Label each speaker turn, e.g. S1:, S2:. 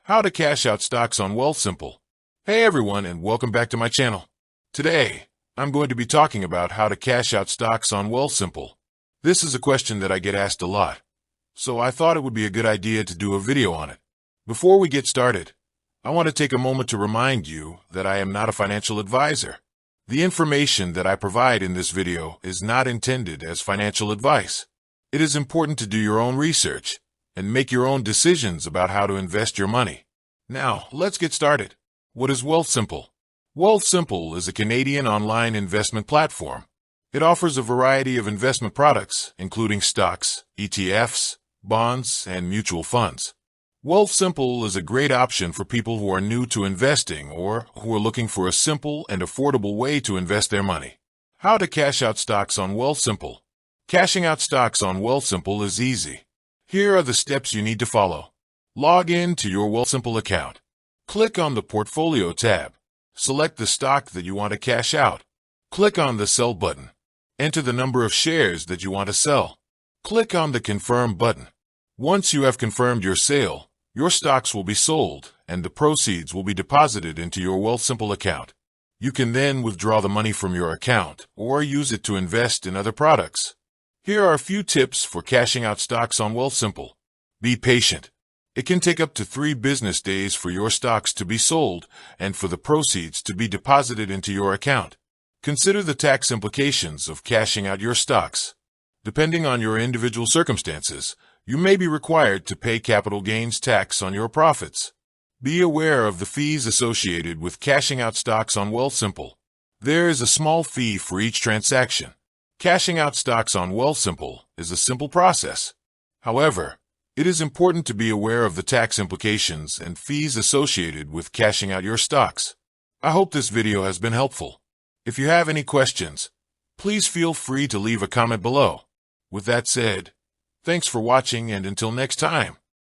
S1: How to cash out stocks on Wealthsimple. Hey everyone, and welcome back to my channel. Today, I'm going to be talking about how to cash out stocks on Wealthsimple. This is a question that I get asked a lot, so I thought it would be a good idea to do a video on it. Before we get started, I want to take a moment to remind you that I am not a financial advisor. The information that I provide in this video is not intended as financial advice. It is important to do your own research and make your own decisions about how to invest your money. Now, let's get started. What is Wealthsimple? Wealthsimple is a Canadian online investment platform. It offers a variety of investment products, including stocks, ETFs, bonds, and mutual funds. Wealthsimple is a great option for people who are new to investing or who are looking for a simple and affordable way to invest their money. How to cash out stocks on Wealthsimple. Cashing out stocks on Wealthsimple is easy. Here are the steps you need to follow. Log in to your Wealthsimple account. Click on the Portfolio tab. Select the stock that you want to cash out. Click on the Sell button. Enter the number of shares that you want to sell. Click on the Confirm button. Once you have confirmed your sale, your stocks will be sold and the proceeds will be deposited into your Wealthsimple account. You can then withdraw the money from your account or use it to invest in other products. Here are a few tips for cashing out stocks on Wealthsimple. Be patient. It can take up to 3 business days for your stocks to be sold and for the proceeds to be deposited into your account. Consider the tax implications of cashing out your stocks. Depending on your individual circumstances, you may be required to pay capital gains tax on your profits. Be aware of the fees associated with cashing out stocks on Wealthsimple. There is a small fee for each transaction. Cashing out stocks on Wealthsimple is a simple process. However, it is important to be aware of the tax implications and fees associated with cashing out your stocks. I hope this video has been helpful. If you have any questions, please feel free to leave a comment below. With that said, thanks for watching, and until next time.